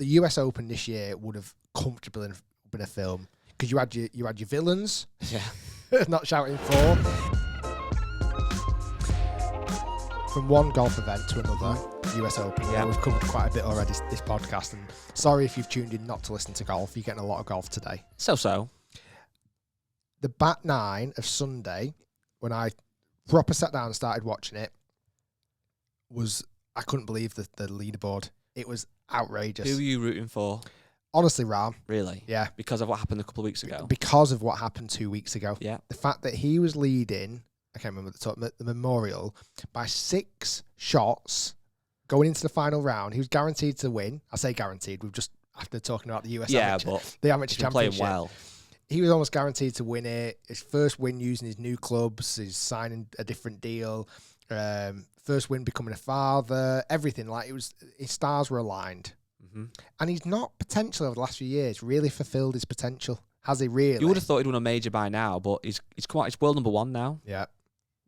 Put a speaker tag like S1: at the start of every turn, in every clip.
S1: the US Open this year would have comfortably been a film because you had your villains, not shouting for. From one golf event to another, US Open. Yeah, we've covered quite a bit already this podcast, and sorry if you've tuned in not to listen to golf. You're getting a lot of golf today.
S2: So.
S1: The back nine of Sunday, when I proper sat down and started watching it, I couldn't believe the leaderboard. It was outrageous.
S2: Who were you rooting for?
S1: Honestly, Rahm.
S2: Really?
S1: Yeah.
S2: Because of what happened a couple of weeks ago?
S1: Because of what happened 2 weeks ago.
S2: Yeah.
S1: The fact that he was leading, I can't remember the Memorial, by 6 shots going into the final round. He was guaranteed to win. I say guaranteed. We've just, after talking about the US Amateur,
S2: but
S1: the Amateur Championship.
S2: Playing well.
S1: He was almost guaranteed to win it. His first win using his new clubs. He's signing a different deal. First win becoming a father. Everything. Like, his stars were aligned. Mm-hmm. And he's not potentially over the last few years really fulfilled his potential. Has he really?
S2: You would have thought he'd won a major by now, but he's world number 1 now.
S1: Yeah.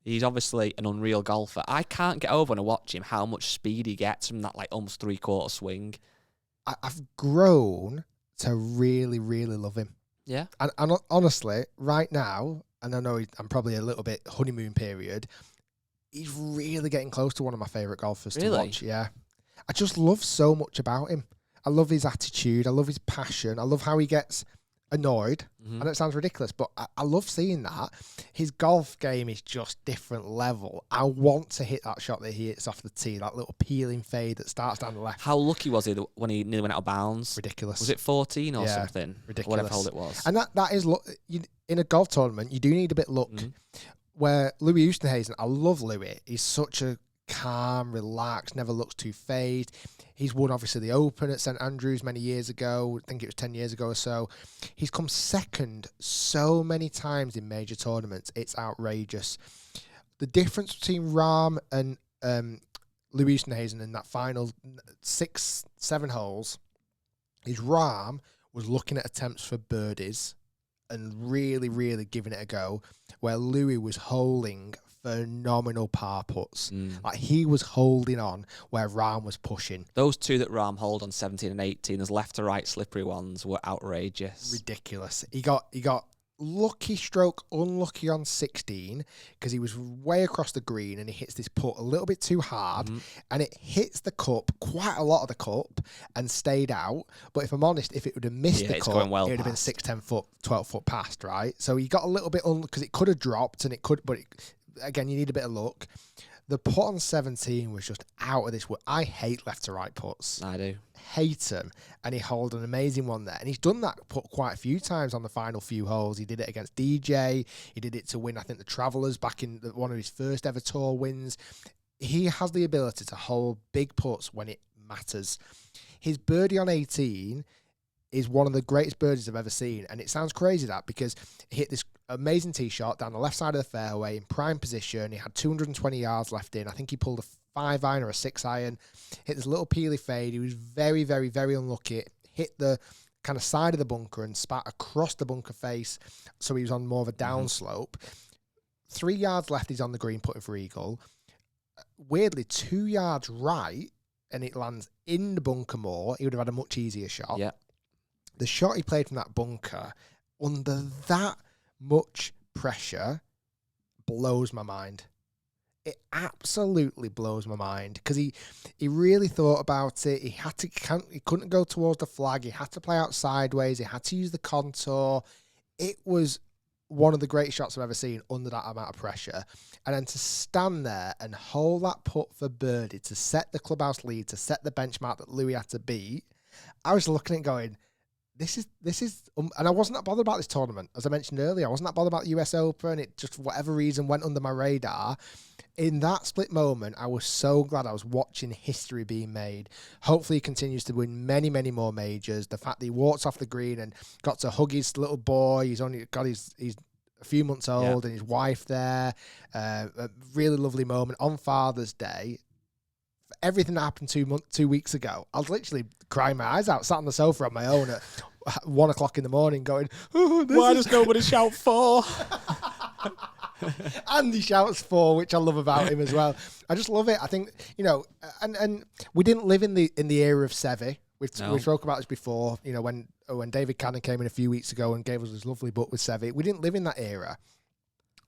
S2: He's obviously an unreal golfer. I can't get over when I watch him how much speed he gets from that like almost 3/4 swing.
S1: I've grown to really, really love him.
S2: Yeah.
S1: And honestly, right now, and I know I'm probably a little bit honeymoon period, he's really getting close to one of my favourite golfers to watch. Yeah. I just love so much about him. I love his attitude. I love his passion. I love how he gets annoyed. Mm-hmm. I know it sounds ridiculous, but I love seeing that. His golf game is just different level. I want to hit that shot that he hits off the tee, that little peeling fade that starts down the left.
S2: How lucky was he when he nearly went out of bounds?
S1: Ridiculous.
S2: Was it 14 or something?
S1: Ridiculous.
S2: Whatever hole it was.
S1: And that is, in a golf tournament, you do need a bit of luck. Mm-hmm. Where Louis Oosthuizen, I love Louis. He's such a calm, relaxed, never looks too phased. He's won, obviously, the Open at St Andrews many years ago. I think it was 10 years ago or so. He's come second so many times in major tournaments. It's outrageous. The difference between Rahm and Louis Oosthuizen in that final 6-7 holes is Rahm was looking at attempts for birdies and really, really giving it a go, where Louis was holding phenomenal par puts. Like, he was holding on where Rahm was pushing.
S2: Those two that Rahm hold on 17 and 18, those left to right slippery ones, were outrageous.
S1: Ridiculous. He got lucky stroke unlucky on 16 because he was way across the green and he hits this putt a little bit too hard and it hits the cup, quite a lot of the cup, and stayed out. But if I'm honest, if it would have missed the cup, it would have been 6, 10 foot, 12 foot past, right? So he got a little bit because it could have dropped and it could, but again, you need a bit of luck. The putt on 17 was just out of this world. I hate left to right putts.
S2: I do.
S1: Hate them. And he held an amazing one there. And he's done that putt quite a few times on the final few holes. He did it against DJ. He did it to win, I think, the Travellers back in one of his first ever tour wins. He has the ability to hold big putts when it matters. His birdie on 18 is one of the greatest birdies I've ever seen. And it sounds crazy, that, because he hit this amazing tee shot down the left side of the fairway in prime position. He had 220 yards left in. I think he pulled a 5-iron or a 6-iron. Hit this little peely fade. He was very, very, very unlucky. Hit the kind of side of the bunker and spat across the bunker face. So he was on more of a downslope. 3 yards left, he's on the green putting for eagle. Weirdly, 2 yards right, and it lands in the bunker more. He would have had a much easier shot.
S2: Yeah.
S1: The shot he played from that bunker under that much pressure blows my mind. It absolutely blows my mind because he really thought about it. He couldn't go towards the flag. He had to play out sideways. He had to use the contour. It was one of the greatest shots I've ever seen under that amount of pressure. And then to stand there and hold that putt for birdie, to set the clubhouse lead, to set the benchmark that Louis had to beat, I was looking at it going, This is, and I wasn't that bothered about this tournament. As I mentioned earlier, I wasn't that bothered about the US Open. It just, for whatever reason, went under my radar. In that split moment, I was so glad I was watching history being made. Hopefully he continues to win many, many more majors. The fact that he walked off the green and got to hug his little boy. He's a few months old, and his wife there. A really lovely moment on Father's Day. Everything that happened 2 weeks ago, I was literally crying my eyes out, sat on the sofa on my own at 1 o'clock in the morning going,
S2: why does nobody shout for?
S1: And he shouts for, which I love about him as well. I just love it. I think, and we didn't live in the era of Seve, We've spoken about this before. You know, when David Cannon came in a few weeks ago and gave us his lovely book with Seve, we didn't live in that era.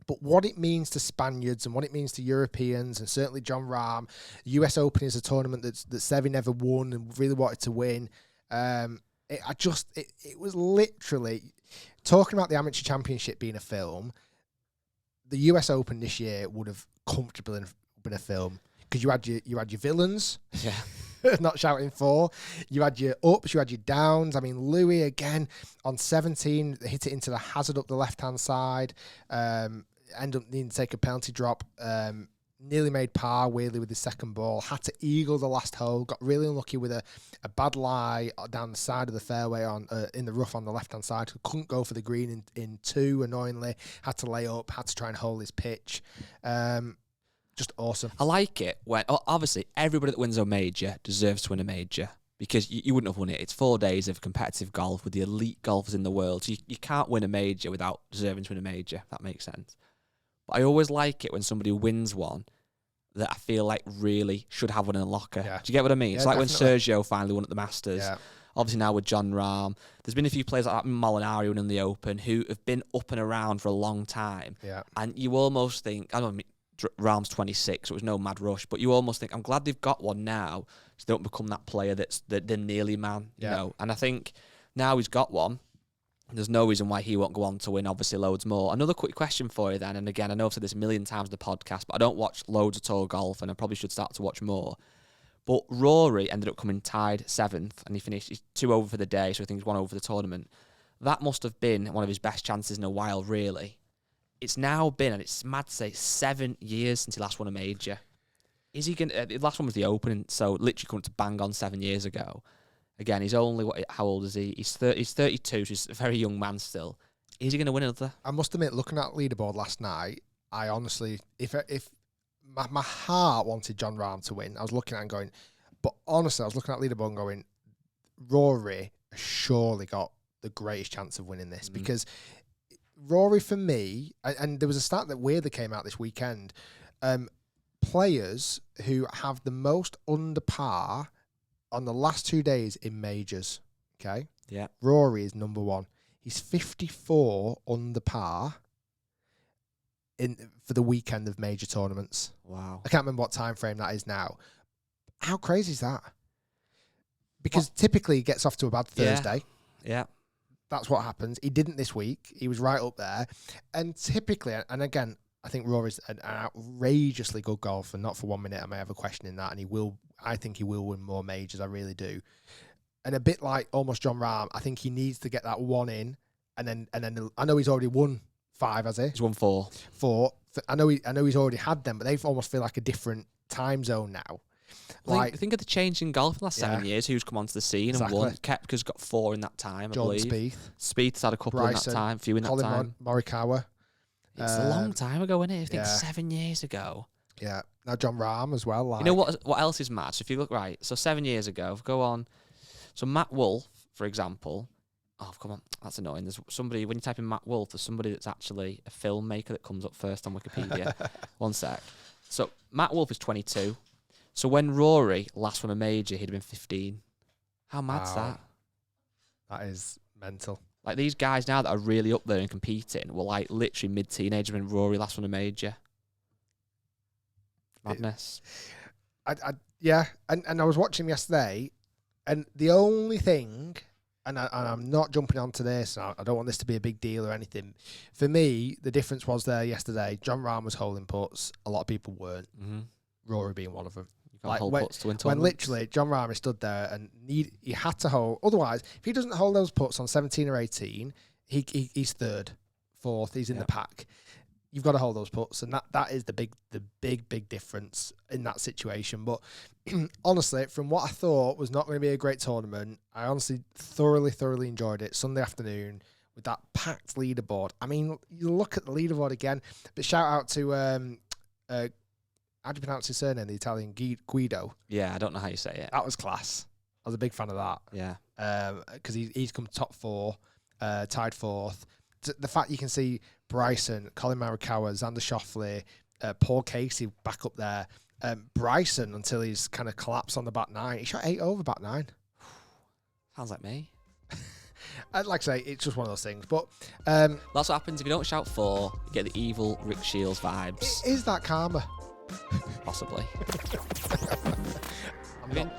S1: But what it means to Spaniards and what it means to Europeans, and certainly John Rahm, US Open is a tournament that Seve never won and really wanted to win. It was literally talking about the Amateur Championship being a film. The US Open this year would have comfortably been a film because you had your villains, not shouting for. You had your ups, you had your downs. I mean, Louis again on 17 hit it into the hazard up the left hand side. Ended up needing to take a penalty drop. Nearly made par weirdly with his second ball. Had to eagle the last hole. Got really unlucky with a bad lie down the side of the fairway on in the rough on the left hand side. Couldn't go for the green in two. Annoyingly, had to lay up. Had to try and hold his pitch. Just awesome.
S2: I like it when obviously everybody that wins a major deserves to win a major because you wouldn't have won it. It's 4 days of competitive golf with the elite golfers in the world. So you can't win a major without deserving to win a major. If that makes sense. But I always like it when somebody wins one that I feel like really should have one in the locker. Yeah. Do you get what I mean?
S1: Yeah,
S2: it's like
S1: definitely.
S2: when Sergio finally won at the Masters.
S1: Yeah.
S2: Obviously now with John Rahm. There's been a few players like that, Molinari winning the Open, who have been up and around for a long time.
S1: Yeah.
S2: And you almost think, I don't know, Rahm's 26, so it was no mad rush, but you almost think, I'm glad they've got one now so they don't become that player that's the nearly man, you know. And I think now he's got one. There's no reason why he won't go on to win, obviously, loads more. Another quick question for you then, and again, I know I've said this a million times in the podcast, but I don't watch loads of tour golf, and I probably should start to watch more. But Rory ended up coming tied 7th, and he's 2 over for the day, so I think he's 1 over for the tournament. That must have been one of his best chances in a while, really. It's now been, and it's mad to say, 7 years since he last won a major. Is he going to... The last one was the Open, so literally coming to bang on 7 years ago. Again, he's only, how old is he? He's 32, so he's a very young man still. Is he going to win another?
S1: I must admit, looking at leaderboard last night, I honestly, if my heart wanted John Rahm to win, I was looking at it and going, but honestly, I was looking at leaderboard and going, Rory has surely got the greatest chance of winning this because Rory, for me, and there was a stat that weirdly came out this weekend, players who have the most under par on the last 2 days in majors, okay?
S2: Yeah.
S1: Rory is number 1. He's 54 under par for the weekend of major tournaments.
S2: Wow.
S1: I can't remember what time frame that is now. How crazy is that? Because typically he gets off to a bad Thursday.
S2: Yeah.
S1: That's what happens. He didn't this week. He was right up there. And typically, and again, I think Rory's an outrageously good golfer. Not for 1 minute I may have a question in that, and I think he will win more majors. I really do. And a bit like almost John Rahm, I think he needs to get that one in, and then I know he's already won 5, has he?
S2: He's won 4.
S1: 4. I know he's already had them, but they almost feel like a different time zone now.
S2: Think of the change in golf in the last 7 years. Who's come onto the scene and won? Kepka's got 4 in that time, I believe.
S1: Spieth.
S2: Spieth's had a couple
S1: Bryson,
S2: in that time, a few in that time.
S1: Morikawa.
S2: It's a long time ago, isn't it? I think 7 years ago.
S1: Yeah. Now John Rahm as well.
S2: You know what else is mad? So if you look right, so 7 years ago, go on. So Matt Wolff, for example. Oh, come on, that's annoying. There's somebody, when you type in Matt Wolff, there's somebody that's actually a filmmaker that comes up first on Wikipedia. 1 sec. So Matt Wolff is 22. So when Rory last won a major, he'd have been 15. How mad's that?
S1: That is mental.
S2: Like these guys now that are really up there and competing were like literally mid-teenagers when Rory last won a major. Madness.
S1: And I was watching him yesterday, and the only thing, and I'm not jumping onto this, I don't want this to be a big deal or anything. For me, the difference was there yesterday. John Rahm was holding putts. A lot of people weren't.
S2: Mm-hmm.
S1: Rory being one of them.
S2: Like hold putts to win
S1: when literally John Rahm stood there and he had to hold. Otherwise, if he doesn't hold those putts on 17 or 18, he's 3rd, 4th. He's in the pack. You've got to hold those putts, and that is the big difference in that situation. But honestly, from what I thought was not going to be a great tournament, I honestly thoroughly enjoyed it. Sunday afternoon with that packed leaderboard. I mean, you look at the leaderboard again. But shout out to how do you pronounce his surname? The Italian Guido.
S2: Yeah, I don't know how you say it.
S1: That was class. I was a big fan of that.
S2: Yeah.
S1: Because he's come top 4, tied 4th. The fact you can see Bryson, Colin Morikawa, Xander Schauffele, Paul Casey back up there. Bryson, until he's kind of collapsed on the back 9. He shot 8 over back 9.
S2: Sounds like me.
S1: Like I say, it's just one of those things. But
S2: That's what happens if you don't shout 4. You get the evil Rick Shiels vibes.
S1: Is that karma?
S2: Possibly.
S1: I'm not